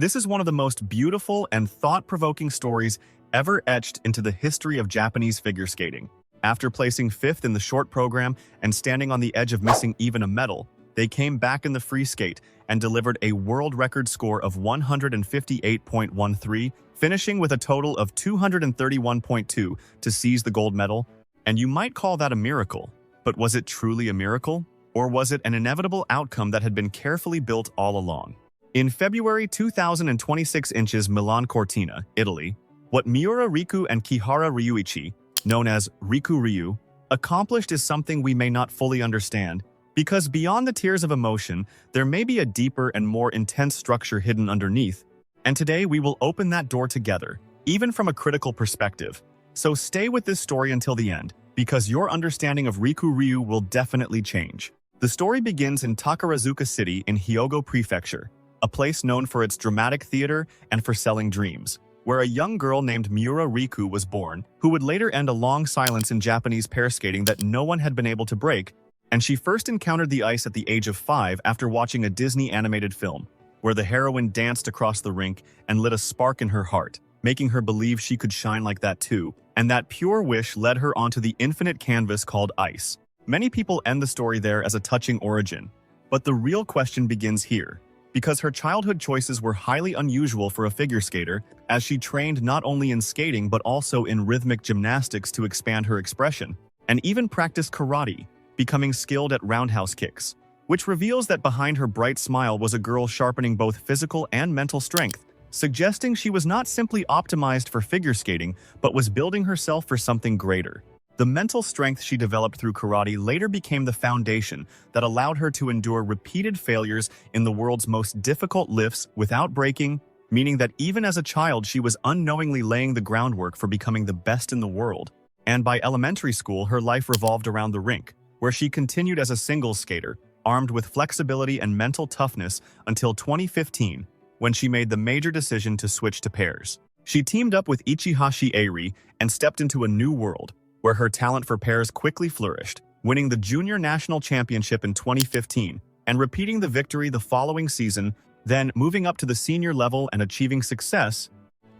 This is one of the most beautiful and thought-provoking stories ever etched into the history of Japanese figure skating. After placing fifth in the short program and standing on the edge of missing even a medal, they came back in the free skate and delivered a world record score of 158.13, finishing with a total of 231.2 to seize the gold medal. And you might call that a miracle. But was it truly a miracle? Or was it an inevitable outcome that had been carefully built all along? In February 2026 Milan Cortina, Italy, what Miura Riku and Kihara Ryuichi, known as Riku Ryu, accomplished is something we may not fully understand, because beyond the tears of emotion, there may be a deeper and more intense structure hidden underneath, and today we will open that door together, even from a critical perspective. So stay with this story until the end, because your understanding of Riku Ryu will definitely change. The story begins in Takarazuka City in Hyogo Prefecture, a place known for its dramatic theater and for selling dreams, where a young girl named Miura Riku was born, who would later end a long silence in Japanese pair skating that no one had been able to break, and she first encountered the ice at the age of 5 after watching a Disney animated film, where the heroine danced across the rink and lit a spark in her heart, making her believe she could shine like that too, and that pure wish led her onto the infinite canvas called ice. Many people end the story there as a touching origin, but the real question begins here. Because her childhood choices were highly unusual for a figure skater, as she trained not only in skating but also in rhythmic gymnastics to expand her expression, and even practiced karate, becoming skilled at roundhouse kicks, which reveals that behind her bright smile was a girl sharpening both physical and mental strength, suggesting she was not simply optimized for figure skating but was building herself for something greater. The mental strength she developed through karate later became the foundation that allowed her to endure repeated failures in the world's most difficult lifts without breaking, meaning that even as a child she was unknowingly laying the groundwork for becoming the best in the world. And by elementary school, her life revolved around the rink, where she continued as a singles skater, armed with flexibility and mental toughness until 2015, when she made the major decision to switch to pairs. She teamed up with Ichihashi Airi and stepped into a new world, where her talent for pairs quickly flourished, winning the Junior National Championship in 2015 and repeating the victory the following season, then moving up to the senior level and achieving success,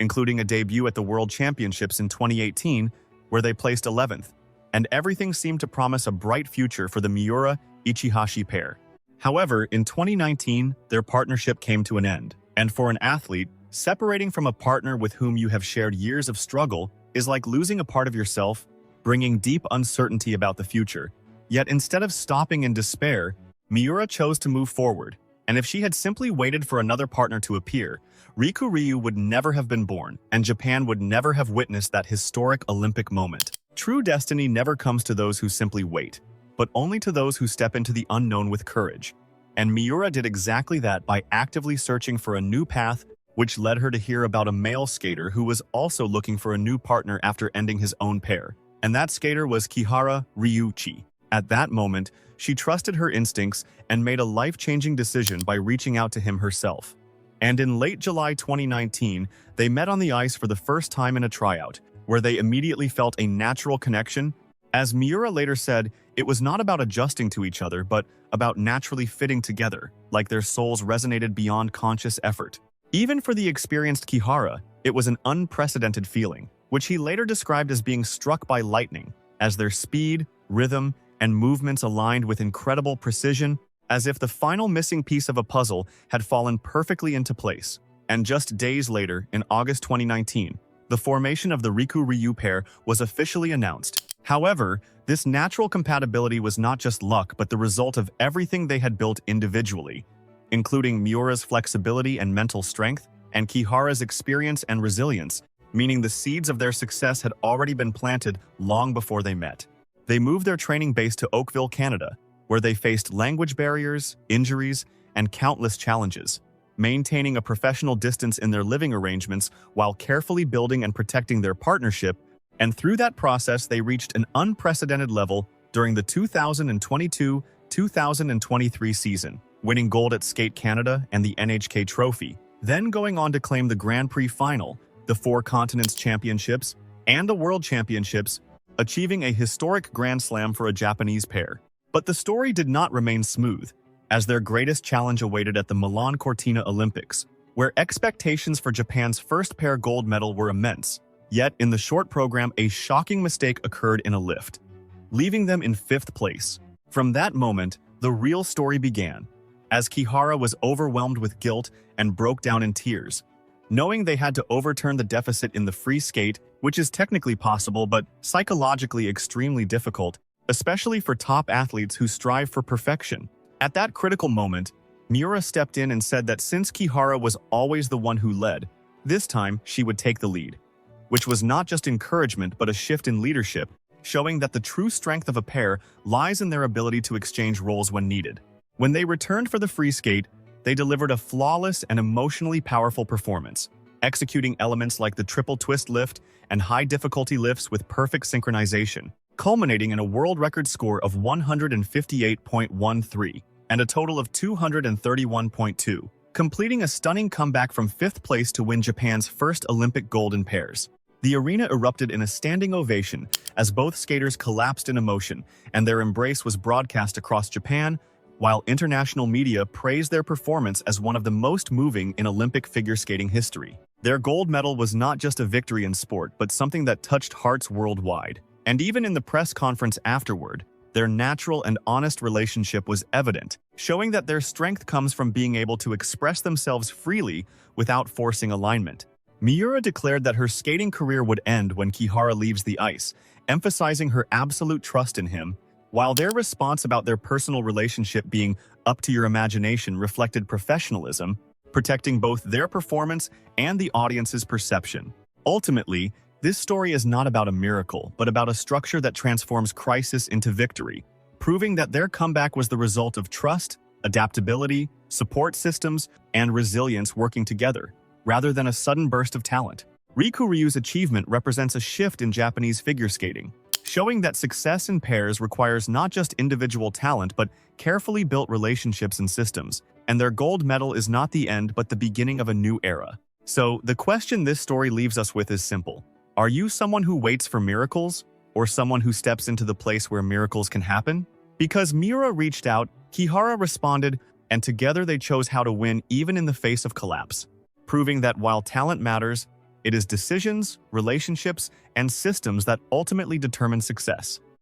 including a debut at the World Championships in 2018, where they placed 11th, and everything seemed to promise a bright future for the Miura-Ichihashi pair. However, in 2019, their partnership came to an end, and for an athlete, separating from a partner with whom you have shared years of struggle is like losing a part of yourself, bringing deep uncertainty about the future. Yet instead of stopping in despair, Miura chose to move forward, and if she had simply waited for another partner to appear, Riku Ryu would never have been born, and Japan would never have witnessed that historic Olympic moment. True destiny never comes to those who simply wait, but only to those who step into the unknown with courage. And Miura did exactly that by actively searching for a new path, which led her to hear about a male skater who was also looking for a new partner after ending his own pair. And that skater was Kihara Ryuichi. At that moment, she trusted her instincts and made a life-changing decision by reaching out to him herself. And in late July 2019, they met on the ice for the first time in a tryout, where they immediately felt a natural connection. As Miura later said, it was not about adjusting to each other, but about naturally fitting together, like their souls resonated beyond conscious effort. Even for the experienced Kihara, it was an unprecedented feeling, which he later described as being struck by lightning, as their speed, rhythm, and movements aligned with incredible precision, as if the final missing piece of a puzzle had fallen perfectly into place. And just days later, in August 2019, the formation of the Riku Ryu pair was officially announced. However, this natural compatibility was not just luck but the result of everything they had built individually, including Miura's flexibility and mental strength, and Kihara's experience and resilience, meaning the seeds of their success had already been planted long before they met. They moved their training base to Oakville, Canada, where they faced language barriers, injuries, and countless challenges, maintaining a professional distance in their living arrangements while carefully building and protecting their partnership, and through that process they reached an unprecedented level during the 2022-2023 season, winning gold at Skate Canada and the NHK Trophy, then going on to claim the Grand Prix final, the Four Continents Championships, and the World Championships, achieving a historic Grand Slam for a Japanese pair. But the story did not remain smooth, as their greatest challenge awaited at the Milan Cortina Olympics, where expectations for Japan's first pair gold medal were immense. Yet, in the short program, a shocking mistake occurred in a lift, leaving them in 5th place. From that moment, the real story began, as Kihara was overwhelmed with guilt and broke down in tears, knowing they had to overturn the deficit in the free skate, which is technically possible but psychologically extremely difficult, especially for top athletes who strive for perfection. At that critical moment, Miura stepped in and said that since Kihara was always the one who led, this time she would take the lead, which was not just encouragement but a shift in leadership, showing that the true strength of a pair lies in their ability to exchange roles when needed. When they returned for the free skate, they delivered a flawless and emotionally powerful performance, executing elements like the triple twist lift and high-difficulty lifts with perfect synchronization, culminating in a world record score of 158.13 and a total of 231.2, completing a stunning comeback from 5th place to win Japan's first Olympic gold in pairs. The arena erupted in a standing ovation as both skaters collapsed in emotion, and their embrace was broadcast across Japan, while international media praised their performance as one of the most moving in Olympic figure skating history. Their gold medal was not just a victory in sport, but something that touched hearts worldwide. And even in the press conference afterward, their natural and honest relationship was evident, showing that their strength comes from being able to express themselves freely without forcing alignment. Miura declared that her skating career would end when Kihara leaves the ice, emphasizing her absolute trust in him, while their response about their personal relationship being up to your imagination reflected professionalism, protecting both their performance and the audience's perception. Ultimately, this story is not about a miracle, but about a structure that transforms crisis into victory, proving that their comeback was the result of trust, adaptability, support systems, and resilience working together, rather than a sudden burst of talent. Riku Ryu's achievement represents a shift in Japanese figure skating, showing that success in pairs requires not just individual talent but carefully built relationships and systems, and their gold medal is not the end but the beginning of a new era. So, the question this story leaves us with is simple. Are you someone who waits for miracles, or someone who steps into the place where miracles can happen? Because Miura reached out, Kihara responded, and together they chose how to win even in the face of collapse, proving that while talent matters, it is decisions, relationships, and systems that ultimately determine success.